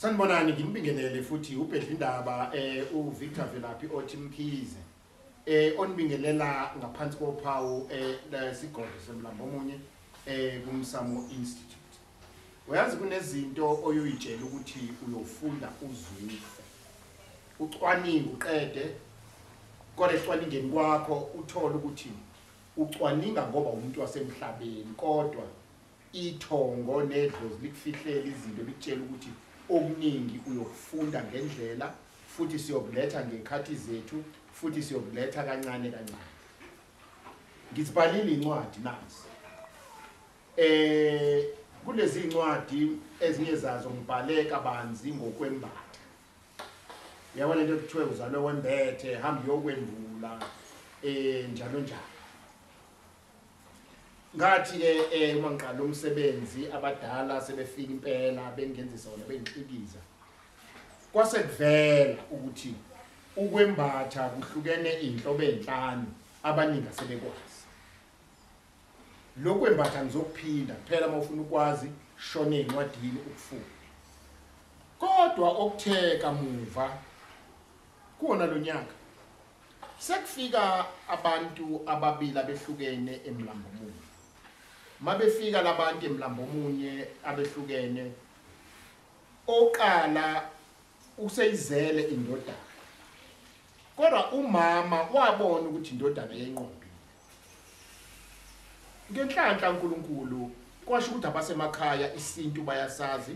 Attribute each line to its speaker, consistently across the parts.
Speaker 1: Sanibonani nginibingelele futhi ubhedla indaba uVictor Velaphi othi Mkhize onibingelela ngaphansi kophawu lesigodlo semlambo omunye kumsamo institute. Uyazi kunezinto oyoyitshela ukuthi uyofunda uzufe ucwaninga uqede kodwa ecwaningeni kwakho uthola ukuthi ucwaninga ngoba umuntu wasemhlabeni kodwa ithongo nedlozi likufihlela izinto likutshela ukuthi okuningi uyofunda ngendlela futhi siyokuletha ngekhathi zethu futhi siyokuletha kancane kancane. Ngizibhalile incwadi nansi kulezi incwadi ezinye zazo ngibhale kabanzi ngokwembatha. Yabona into ekuthiwa uzalwe wembethe hamba yokwendula njalo njalo. Ngathi uma ngiqala umsebenzi abadala sebefika impela bengenzisa wona bengixikiza kwase kuvela ukuthi ukwembatha kuhlukene inhlobo ezinhlanu abaningi asebekwazi. Lokwembatha ngizokuphinda phela mawufuna ukwazi shone encwadini ukufunda. Kodwa okutheka muva kuona lonyaka sekufika abantu ababili abehlukene emlambo munye. Mabefika labantu emlambo munye abehlukene oqala useyizele indodana kodwa umama wabona ukuthi indodana yenqombile ngenhlanhla uNkulunkulu kwasho ukuthi abasemakhaya isintu bayasazi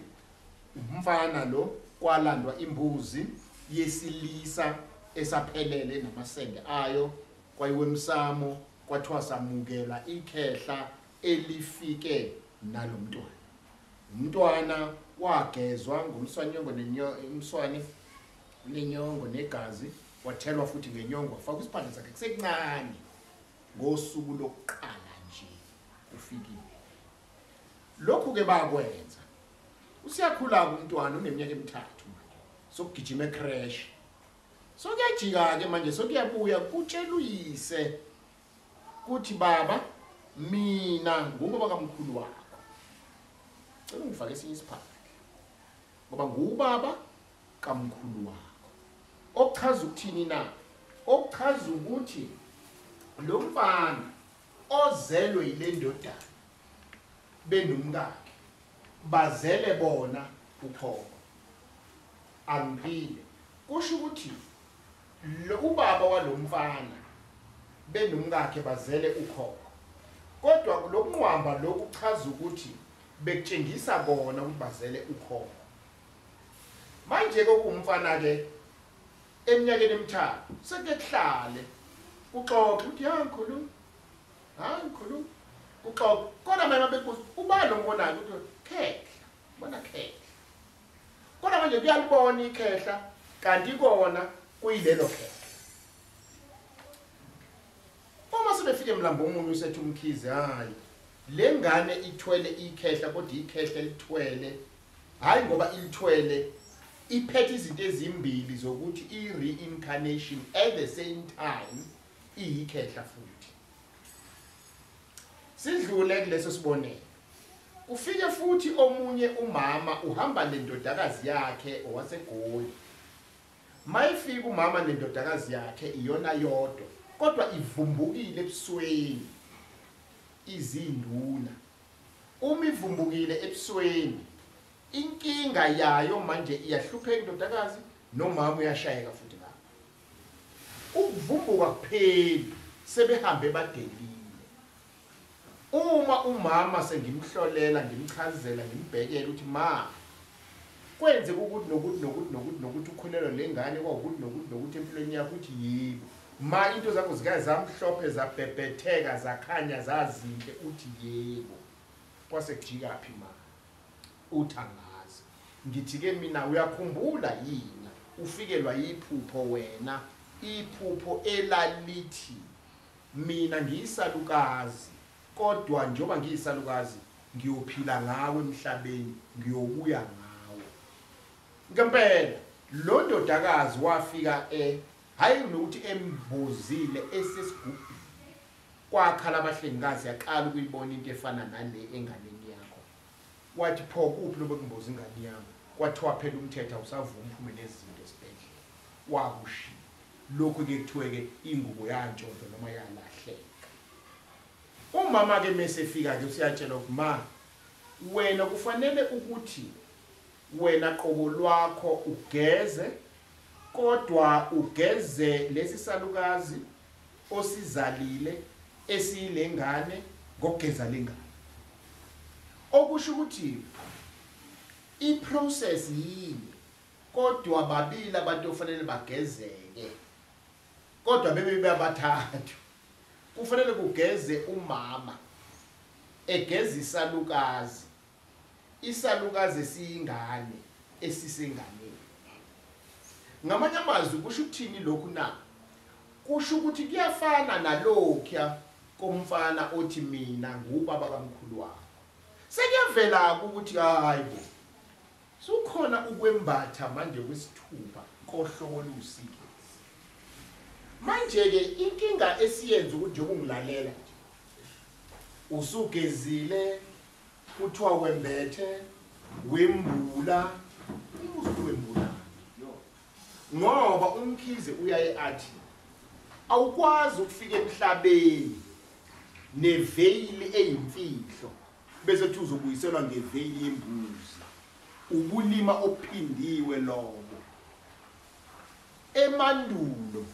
Speaker 1: umfana lo kwalandwa imbuzi yesilisa esaphelele namasende ayo kwayiwemsamo kwathiwa samukela ikhehla elifike nalomntwana. Umntwana wagezwa ngumswanyongo nenyongo negazi wathelwa futhi ngenyongo wafaka isiphandla sakhe kusekuncane ngosuku lokuqala nje ufikile. Lokhu ke bakwenza usiyakhula umntwana uneminyaka emithathu manje sokugijima ecrash sokuyajika ke manje sokuyabuya kutshela uyise kuthi baba mina ngubaba kamkhulu wakho. Cela ungifake esinye isiphandla ngoba ngubaba kamkhulu wakho. Okuchaza ukuthini na? Okuchaza ukuthi lo mfana ozelwe yile ndodana benomkakhe bazele bona ukhokho angipile kusho ukuthi lo ubaba walomfana benomkakhe bazele ukhokho. Kodwa lokunqwamba lokuchaza ukuthi bekutshengisa bona ukuthi bazele ukhokho. Manje kokumfana ke eminyakeni emithathu sekuhlale uxoxe uthi ngikhuluma ngikhuluma uxoxe kodwa mina bekuthi ubalo ngibonayo ukuthi khehla bona khehla kodwa manje kuyalibona ikhehla kanti kona kuyilelo khehla. Uma sebefike emlambo omunye usethi uMkhize hayi le ngane ithwele ikhehla kodwa ikhehla elithwele hayi ngoba ilithwele iphethe izinto ezimbili zokuthi i-reincarnation at the same time iyikhehla futhi. Sidlule kuleso sibonelo ufike futhi omunye umama uhamba nendodakazi yakhe owaseGoli. Mayifika umama nendodakazi yakhe iyona yodwa kodwa ivumbukile ebusweni izinduna. Uma ivumbukile ebusweni inkinga yayo manje iyahlupheka indodakazi nomama uyashayeka futhi lapho. Ukuvumbuka kuphela sebehambe badelile. Uma umama sengimhlolela ngimchazela ngimbhekela ukuthi ma kwenze ukuthi nokuthi ukhulelwa lengane kwaukuthi nokuthi empilweni yakho uthi yebo ma into zakho zikaze zamhlophe zabhebhetheka zakhanya zazinhle uthi yebo kwase kujika phi ma uthangaza ngithi ke mina uyakhumbula yini ufikelwa yiphupho wena iphupho elalithi mina ngiyisalukazi kodwa njoba ngiyisalukazi ngiyophila ngawe emhlabeni ngiyobuya ngawe ngempela lo ndodakazi wafika hayi nokuthi embozile esesigubhini kwakhala abahlengikazi yaqala ukuyibona into efana nale enganeni yakho wathi pho kuphi lobe kumboza ingane yami kwathiwa phela umthetho awusavuma uphume nezinto esibhedlela wakushiya lokhu ke kuthiwe ke ingubo yantshonto noma yalahleka umama ke mesefika ke usiyatshela ukuma wena kufanele ukuthi wena qobo lwakho ugeze kodwa ugeze lesi salukazi osizalile esiyilengane ngokugeza lengane okusho ukuthi iprocess yini kodwa babili abantu ofanele bagezeke kodwa bebe abathathu kufanele kugeze umama egeza isalukazi esiyingane esisenganeni ngamanye amazwi kusho ukuthini lokhu na kusho ukuthi kuyafana nalokho komfana othi mina ngubaba kaMkhulu wakho sekuyavela ukuthi hayibo sukhona ukwembatha manje kwesithupha kohlobo lusikezi manje ke inkinga esiyenza ukuthi njengoba ungilalela usugezile kuthiwa wembethe wembula wembula ngoba uMkhize uyaye athi awukwazi ukufika emhlabeni neveyili eyimfihlo bese uthi uzobuyiselwa ngeveyili yembuzi ubulima ophindiwe lobo emandulo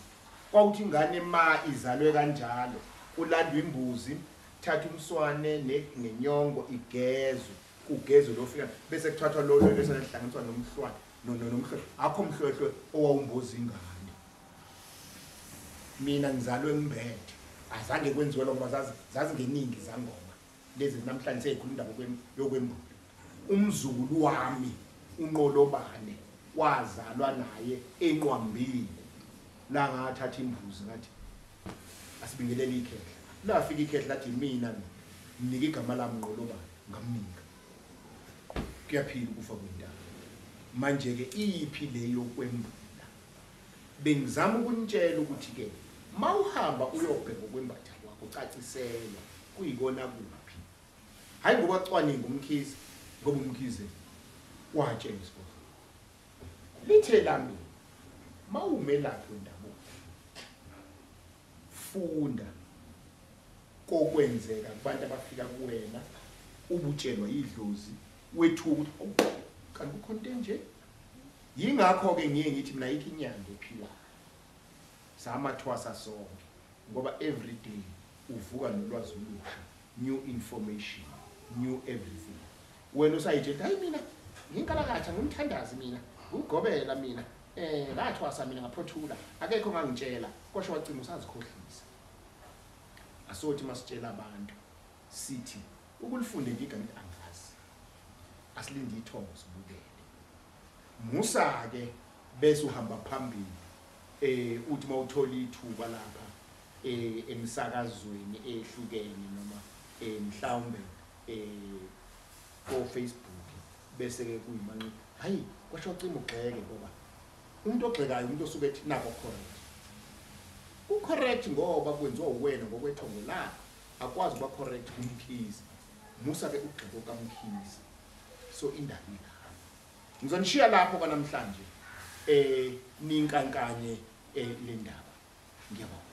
Speaker 1: kwauthi ingane ma izalwe kanjalo ulandwa imbuzi thatha umswane nenyongo igezwe kugezwe lofika bese kuthathwa lo bese lehlanganiswa nomhlwane nomhlwe akho mhlwehlwe owawumboza ingane mina ngizalwe ngibethe azange kwenziwe lokho zazi ngeningi zangoma lezi namhlanje seyikhuluma indaba yokwembula umzukulu wami uNqolobane wazalwa naye enqwambini la ngathatha imbuzi ngathi asibingelele ikhehla lafika ikhehla lathi mina nginika igama lami Nqolobane ngamnika kuyaphila ukufa kwendaba manje ke iphi leyo kwembula bengizama ukunitshela ukuthi ke mawuhamba uyobheka ukwembatha kwakho ucacisela kuyikona kuphi hayi ngoba cwaninga uMkhize ngoba uMkhize watshela isikole lithe lami mawumelaphi wendabuko funda kokwenzeka kubantu abafika kuwena ubutshelwa idlozi wethu ukuthi kanti ukhonto nje yingakho ke ngiye ngithi mina yikho inyanga ephilayo samathwasa sonke ngoba every day uvuka nolwazi olusha new information new everything wena usayitshela hayi mina nginkalakatha ngumthandazi mina ugobela mina ngathwasa mina ngaphothula akekho ngangitshela kosho wacima usazikhohlisa asothi masitshela abantu sithi ukulifunda ngigama angazi asilinde ithongo sibukele musa ke bese uhamba phambili uthi mawuthola ithuba lapha emsakazweni ehlukene noma mhlawumbe ko Facebook bese ke kuyimanqi hayi kwasho cima ugxeke ngoba umuntu ogxekayo umuntu osuke ethi nako correct ngoba kwenziwa uwena ngokwethongo la akwazi ukuba correct uMkhize musa ke ugxeko kaMkhize so indaba la ngizonishiya lapho kanamhlanje ninkankanye le ndaba ngiyabonga